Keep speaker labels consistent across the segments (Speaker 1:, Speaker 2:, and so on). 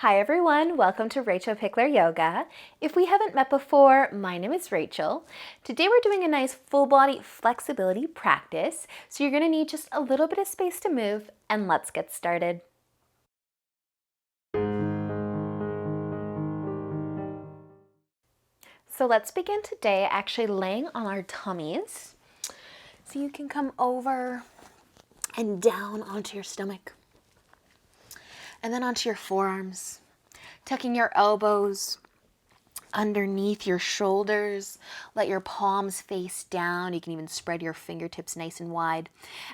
Speaker 1: Hi everyone, welcome to rachelpichleryoga. If we haven't met before, my name is Rachel. Today we're doing a nice full body flexibility practice, so you're going to need just a little bit of space to move, and let's get started. So let's begin today actually laying on our tummies. So you can come over and down onto your stomach, and then onto your forearms, tucking your elbows underneath your shoulders. Let your palms face down. You can even spread your fingertips nice and wide.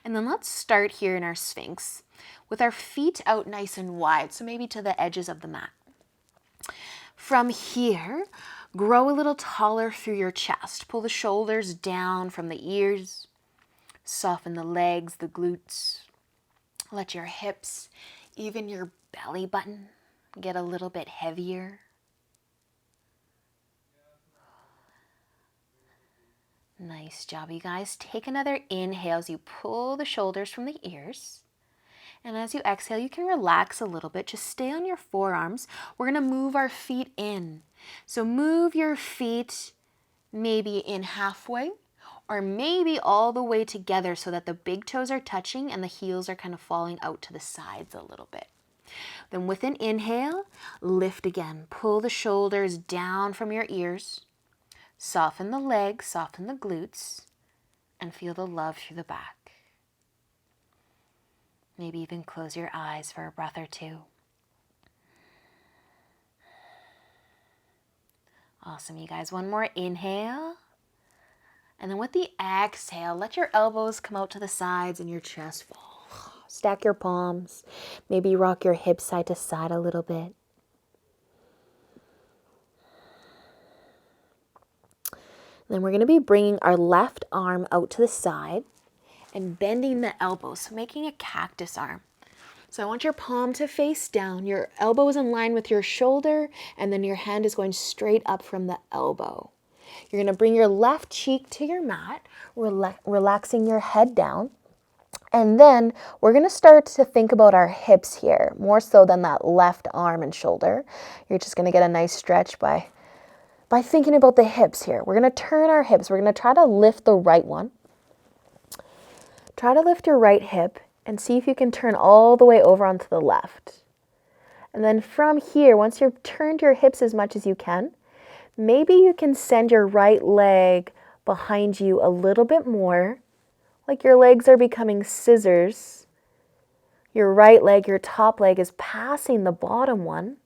Speaker 1: And then let's start here in our Sphinx with our feet out nice and wide, so maybe to the edges of the mat. From here, grow a little taller through your chest. Pull the shoulders down from the ears. Soften the legs, the glutes. Let your hips, even your belly button, get a little bit heavier. Nice job, you guys. Take another inhale as you pull the shoulders from the ears. And as you exhale, you can relax a little bit. Just stay on your forearms. We're going to move our feet in. So move your feet maybe in halfway or maybe all the way together so that the big toes are touching and the heels are kind of falling out to the sides a little bit. Then with an inhale, lift again. Pull the shoulders down from your ears. Soften the legs, soften the glutes, and feel the love through the back. Maybe even close your eyes for a breath or two. Awesome, you guys. One more inhale. And then with the exhale, let your elbows come out to the sides and your chest fall. Stack your palms. Maybe rock your hips side to side a little bit. Then we're going to be bringing our left arm out to the side and bending the elbows, so making a cactus arm. So I want your palm to face down, your elbow is in line with your shoulder, and then your hand is going straight up from the elbow. You're going to bring your left cheek to your mat, relaxing your head down. And then we're going to start to think about our hips here, more so than that left arm and shoulder. You're just going to get a nice stretch by thinking about the hips here. We're going to turn our hips. We're going to try to lift the right one. Try to lift your right hip and see if you can turn all the way over onto the left. And then from here, once you've turned your hips as much as you can, maybe you can send your right leg behind you a little bit more, like your legs are becoming scissors. Your right leg, your top leg, is passing the bottom one.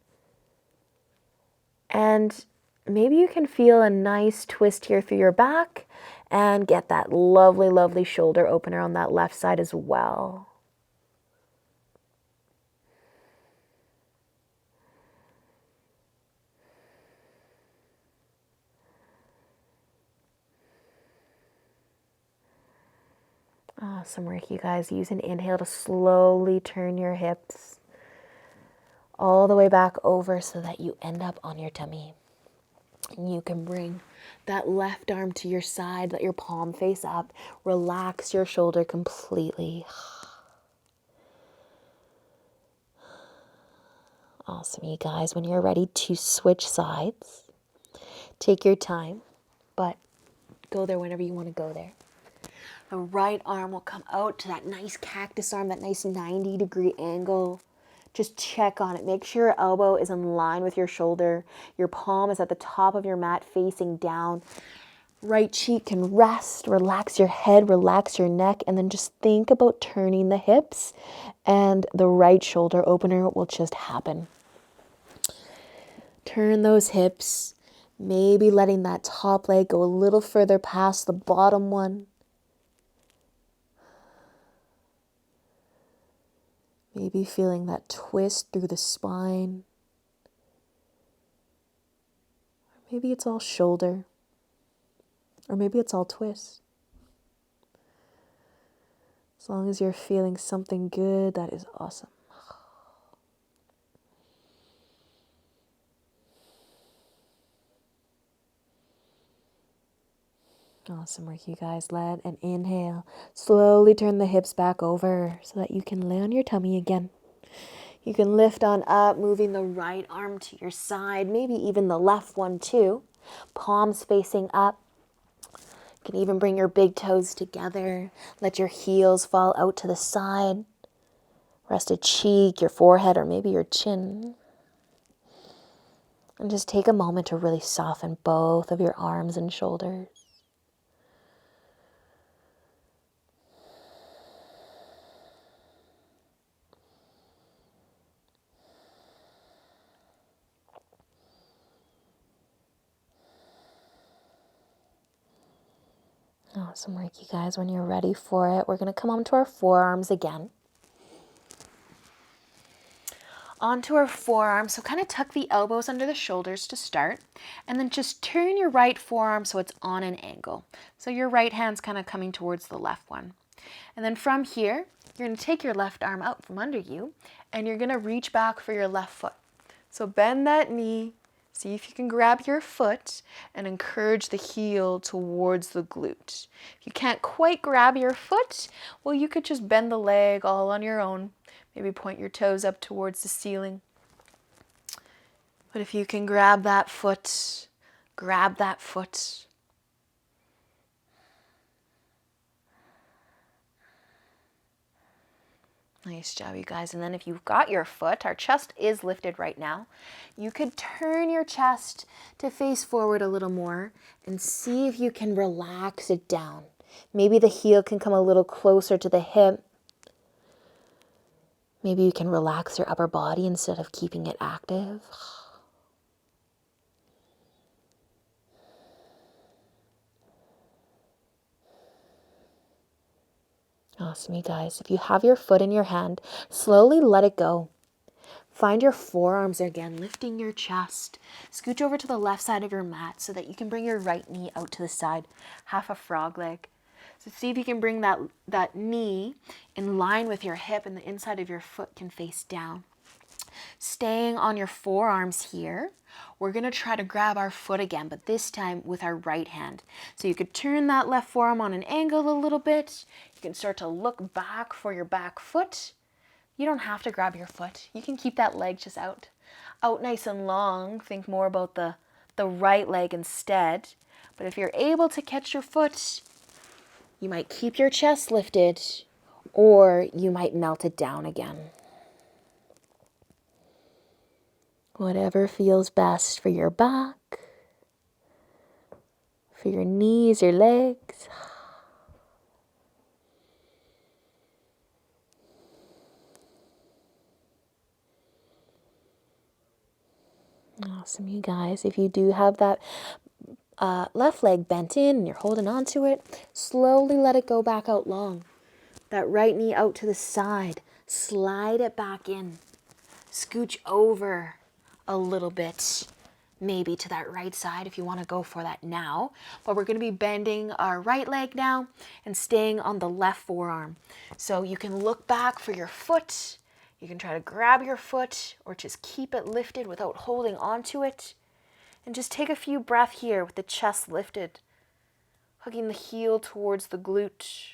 Speaker 1: And maybe you can feel a nice twist here through your back and get that lovely, lovely shoulder opener on that left side as well. Awesome work, you guys. Use an inhale to slowly turn your hips all the way back over so that you end up on your tummy. And you can bring that left arm to your side, let your palm face up, relax your shoulder completely. Awesome, you guys. When you're ready to switch sides, take your time, but go there whenever you want to go there. The right arm will come out to that nice cactus arm, that nice 90-degree angle. Just check on it. Make sure your elbow is in line with your shoulder. Your palm is at the top of your mat facing down. Right cheek can rest. Relax your head, relax your neck, and then just think about turning the hips, and the right shoulder opener will just happen. Turn those hips, maybe letting that top leg go a little further past the bottom one. Maybe feeling that twist through the spine. Maybe it's all shoulder. Or maybe it's all twist. As long as you're feeling something good, that is awesome. Awesome work, you guys. Let an inhale. Slowly turn the hips back over so that you can lay on your tummy again. You can lift on up, moving the right arm to your side, maybe even the left one too. Palms facing up. You can even bring your big toes together. Let your heels fall out to the side. Rest a cheek, your forehead, or maybe your chin. And just take a moment to really soften both of your arms and shoulders. Awesome work, you guys. When you're ready for it, we're going to come onto our forearms again. Onto our forearms, so kind of tuck the elbows under the shoulders to start, and then just turn your right forearm so it's on an angle. So your right hand's kind of coming towards the left one. And then from here, you're going to take your left arm out from under you, and you're going to reach back for your left foot. So bend that knee, see if you can grab your foot, and encourage the heel towards the glute. If you can't quite grab your foot, well, you could just bend the leg all on your own. Maybe point your toes up towards the ceiling. But if you can grab that foot, grab that foot. Nice job, you guys. And then if you've got your foot, our chest is lifted right now. You could turn your chest to face forward a little more and see if you can relax it down. Maybe the heel can come a little closer to the hip. Maybe you can relax your upper body instead of keeping it active. Awesome, you guys. If you have your foot in your hand, slowly let it go. Find your forearms again, lifting your chest. Scooch over to the left side of your mat so that you can bring your right knee out to the side, half a frog leg. So see if you can bring that knee in line with your hip, and the inside of your foot can face down. Staying on your forearms here, we're going to try to grab our foot again, but this time with our right hand. So you could turn that left forearm on an angle a little bit. You can start to look back for your back foot. You don't have to grab your foot. You can keep that leg just out nice and long. Think more about the right leg instead. But if you're able to catch your foot, you might keep your chest lifted, or you might melt it down again. Whatever feels best for your back, for your knees, your legs. Awesome, you guys. If you do have that left leg bent in and you're holding on to it, slowly let it go back out long. That right knee out to the side. Slide it back in. Scooch over a little bit, maybe to that right side if you want to go for that now. But we're going to be bending our right leg now and staying on the left forearm. So you can look back for your foot. You can try to grab your foot or just keep it lifted without holding onto it. And just take a few breaths here with the chest lifted, hugging the heel towards the glute,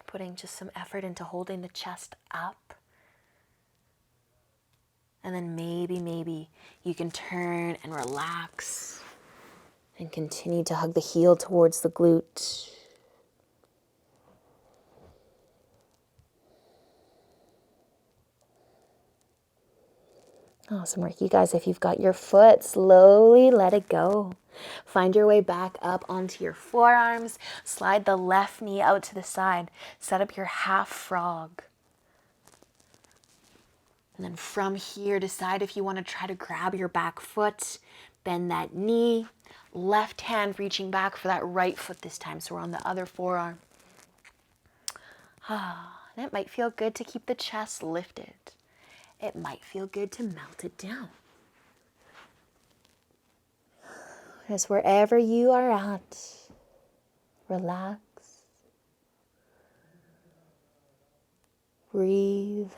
Speaker 1: putting just some effort into holding the chest up. And then maybe you can turn and relax and continue to hug the heel towards the glute. Awesome work, you guys. If you've got your foot, slowly let it go. Find your way back up onto your forearms. Slide the left knee out to the side. Set up your half frog. And then from here, decide if you want to try to grab your back foot. Bend that knee. Left hand reaching back for that right foot this time. So we're on the other forearm. And it might feel good to keep the chest lifted. It might feel good to melt it down. Just wherever you are at, relax, breathe,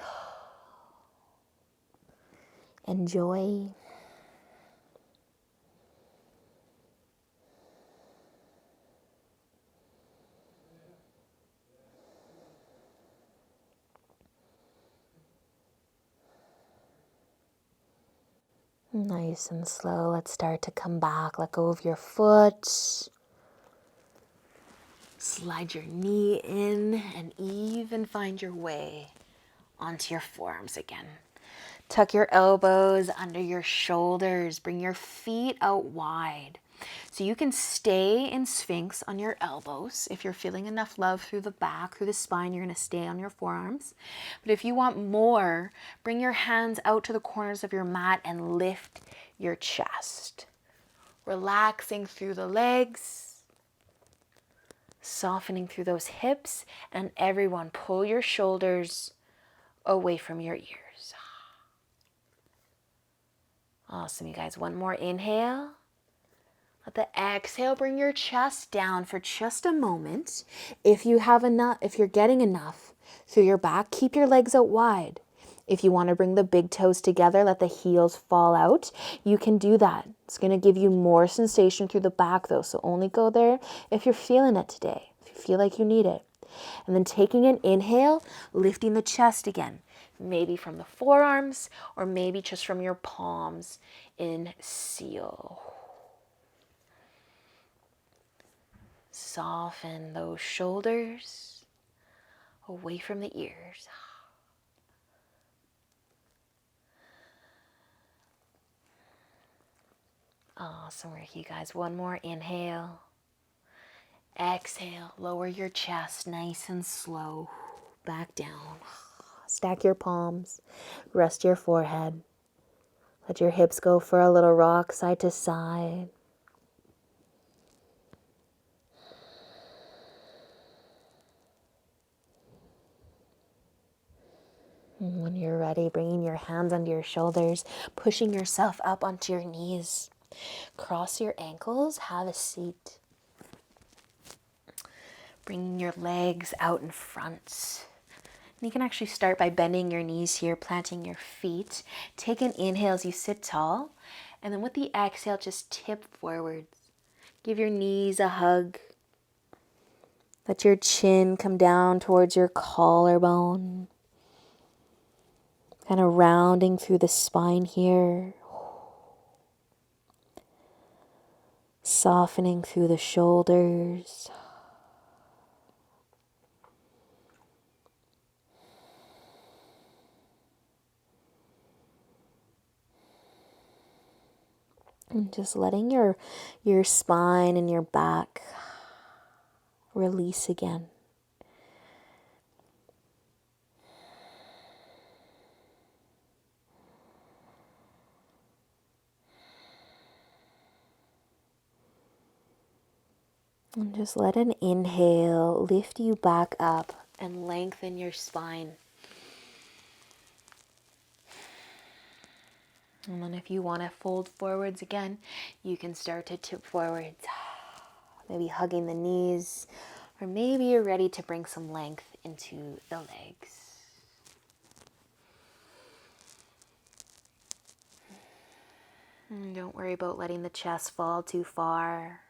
Speaker 1: enjoy. Nice and slow. Let's start to come back. Let go of your foot. Slide your knee in and even find your way onto your forearms again. Tuck your elbows under your shoulders. Bring your feet out wide. So you can stay in Sphinx on your elbows. If you're feeling enough love through the back, through the spine, you're going to stay on your forearms. But if you want more, bring your hands out to the corners of your mat and lift your chest. Relaxing through the legs, softening through those hips, and everyone pull your shoulders away from your ears. Awesome, you guys. One more inhale. Let the exhale bring your chest down for just a moment. If you have enough, if you're getting enough through your back, keep your legs out wide. If you want to bring the big toes together, let the heels fall out. You can do that. It's going to give you more sensation through the back though. So only go there if you're feeling it today, if you feel like you need it. And then taking an inhale, lifting the chest again. Maybe from the forearms or maybe just from your palms in seal. Soften those shoulders away from the ears. Awesome work, you guys. One more inhale. Exhale, lower your chest nice and slow. Back down. Stack your palms. Rest your forehead. Let your hips go for a little rock side to side. And when you're ready, bringing your hands under your shoulders, pushing yourself up onto your knees. Cross your ankles, have a seat. Bringing your legs out in front. And you can actually start by bending your knees here, planting your feet. Take an inhale as you sit tall. And then with the exhale, just tip forwards. Give your knees a hug. Let your chin come down towards your collarbone. Kind of rounding through the spine here. Softening through the shoulders. And just letting your spine and your back release again. And just let an inhale lift you back up and lengthen your spine. And then if you want to fold forwards again, you can start to tip forwards. Maybe hugging the knees, or maybe you're ready to bring some length into the legs. And don't worry about letting the chest fall too far.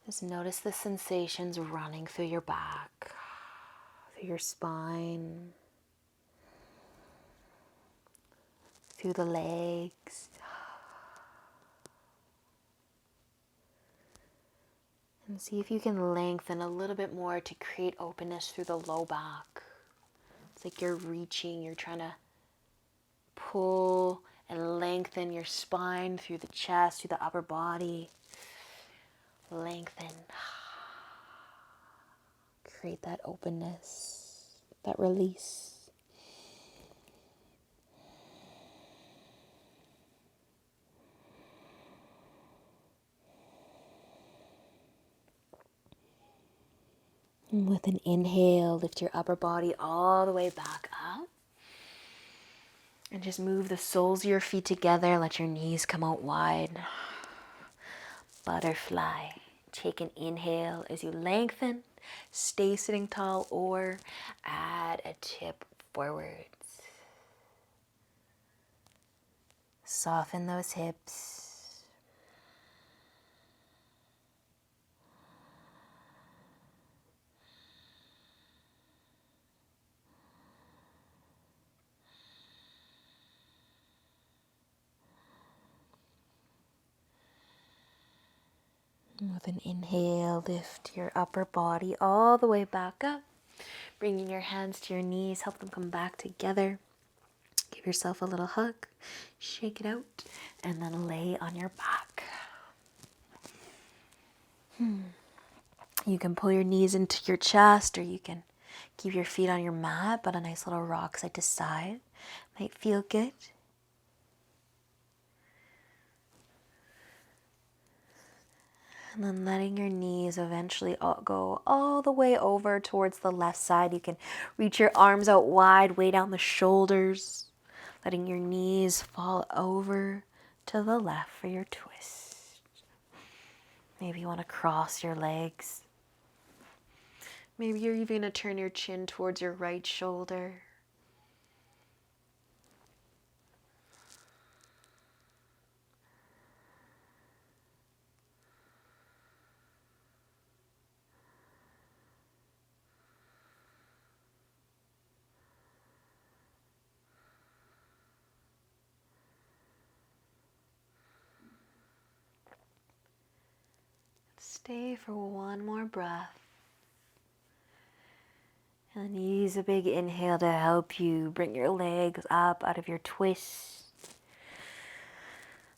Speaker 1: Just notice the sensations running through your back, through your spine, through the legs. And see if you can lengthen a little bit more to create openness through the low back. It's like you're reaching, you're trying to pull and lengthen your spine through the chest, through the upper body. Lengthen. Create that openness, that release. And with an inhale, lift your upper body all the way back up. And just move the soles of your feet together. Let your knees come out wide. Butterfly. Take an inhale as you lengthen. Stay sitting tall or add a tip forwards. Soften those hips. With an inhale, lift your upper body all the way back up. Bringing your hands to your knees, help them come back together. Give yourself a little hug, shake it out, and then lay on your back. You can pull your knees into your chest, or you can keep your feet on your mat, but a nice little rock side to side might feel good. And then letting your knees eventually go all the way over towards the left side. You can reach your arms out wide, way down the shoulders, letting your knees fall over to the left for your twist. Maybe you want to cross your legs. Maybe you're even going to turn your chin towards your right shoulder. Stay for one more breath. And use a big inhale to help you bring your legs up out of your twist.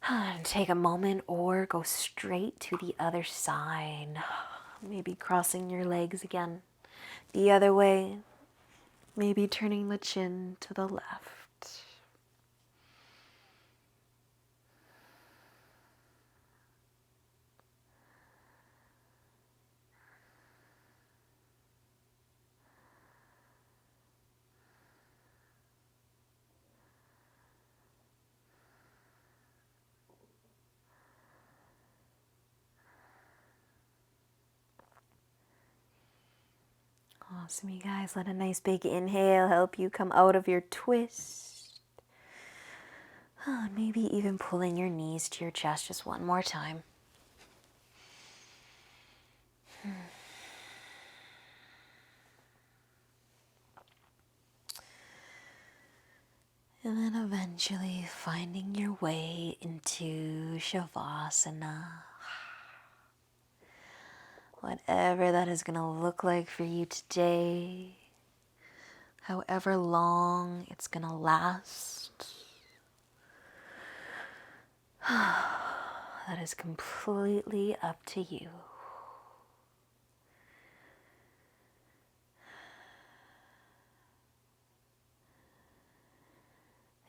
Speaker 1: And take a moment or go straight to the other side. Maybe crossing your legs again the other way. Maybe turning the chin to the left. Awesome, you guys. Let a nice big inhale help you come out of your twist. Maybe even pulling your knees to your chest just one more time. And then eventually finding your way into Shavasana. Whatever that is going to look like for you today, however long it's going to last, that is completely up to you.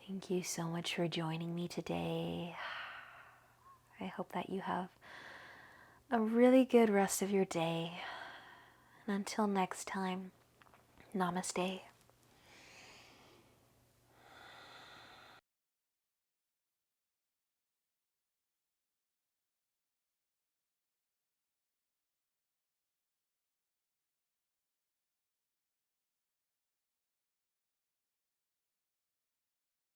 Speaker 1: Thank you so much for joining me today. I hope that you have a really good rest of your day. And until next time, namaste.